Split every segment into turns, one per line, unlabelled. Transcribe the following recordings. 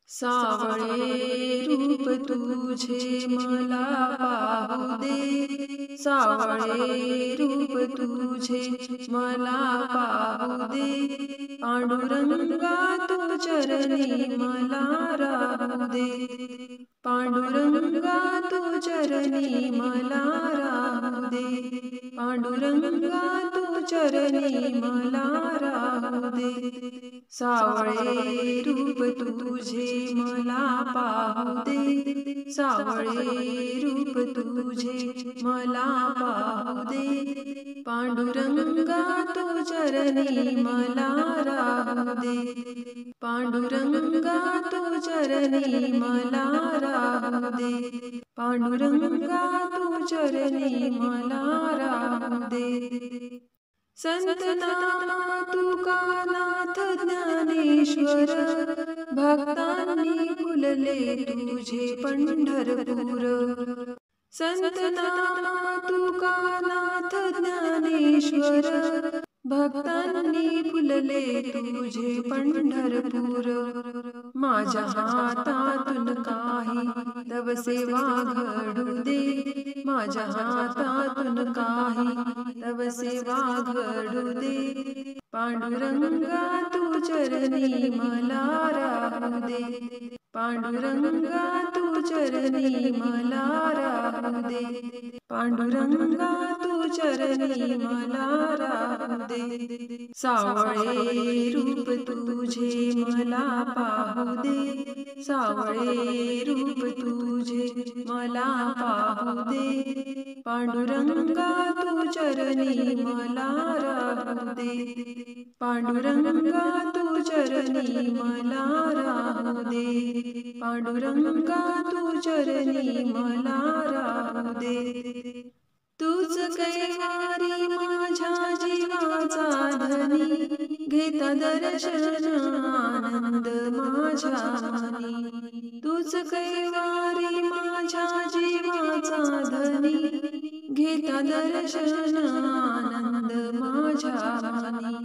सावळे रूप तुझे मला पाहू दे, सावळे रूप तुझे मला पाहू दे, पांडुरंगा तू चरणी मला राहू दे, पांडुरंगा तू चरणी मला राहू दे, पांडुरंगा तू चरणी मला राहू दे, सावळे रूप तुझे मला पाहू दे, सावळे रूप तुझे मला पाहू दे, पांडुरंगा तू चरणी मला राहू दे, पांडुरंगा तू चरणी मला राहू दे, पांडुरंगा तू चरणी मला राहू दे. संत नामा तुकानाथ ज्ञानेश्वर, भक्तांनी फुलले तुझे पंढरपूर. संत नामा तुकानाथ ज्ञानेश्वर, भक्तांनी फुलले तुझे पंढरपूर. माझ्या हातातून काही तव सेवा घडू दे, माझ्या हातातून काही तव सेवा घडू दे, पांडुरंगा तू चरणी मला राहू दे, पांडुरंगा तू चरणी मला राहू दे, पांडुरंगा तू चरणी मला राहू दे, सावळे रूप तुझे मला पाहू दे, सावळे रूप तुझे मला पाहू दे, पांडुरंगा तू चरणी मला राहू दे, पांडुरंगा तू चरणी मला राहू दे, पांडुरंगा तू चरणी मला राहू दे. तूच कैवारी माझ्या जीवाचा धनी, घेता दर्शन आनंद माझ्या मनी. तूच कैवारी माझ्या जीवाचा धनी, घेता दर्शन आनंद माझ्या मनी.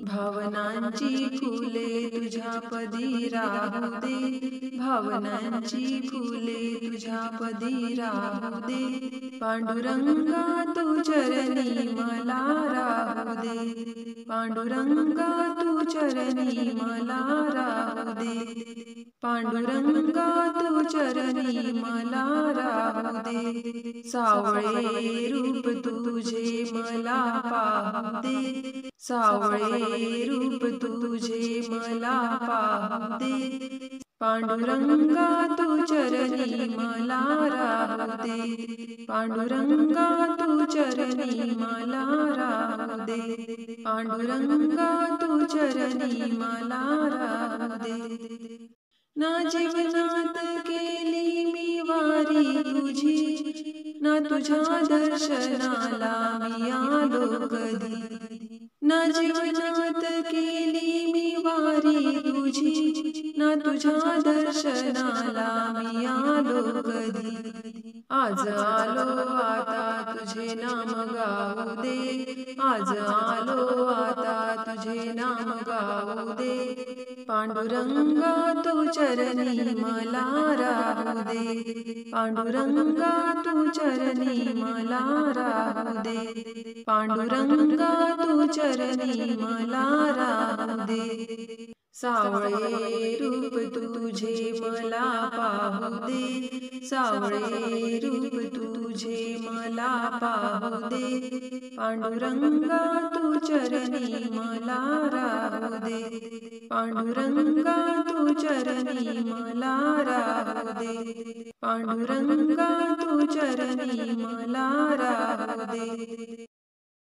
भावनांची फुले तुझ्या पदी राहू दे, भावनांची फुले तुझ्या पदी राहू दे, पांडुरंगा तू चरणी मला राहू दे, पांडुरंगा तू चरणी मला राहू दे, पांडुरंगा तू चरणी मला राहू दे, सावळे रूप तुझे मला पाहू दे, सावळे रूप तुझे मला पाहू दे, पांडुरंगा तू चरणी मला राहू दे, पांडुरंगा तू चरणी मला राहू दे, पांडुरंगा तू चरणी मला राहू दे. ना जीवनात केली मी वारी तुझी, ना तुझ्या दर्शनाला मी आलो कधी, ना जीवनात केली मी वारी तुझी, ना तुझ्या दर्शनाला मी आलो कधी. आज आलो आता तुझे नाम गाऊ दे, आज आलो आता तुझे नाम गाऊ दे, पांडुरंगा तू चरणी मला राहू दे, पांडुरंगा तू चरणी मला राहू दे, पांडुरंगा तू चरणी मला राहू दे, सावळे रूप तुझे मला पाहू दे, सावळे रूप तुझे मला पाहू दे, पांडुरंगा तू चरणी मला राहू दे, पांडुरंगा तू चरणी मला राहू दे, पांडुरंगा तू चरणी मला राहू दे.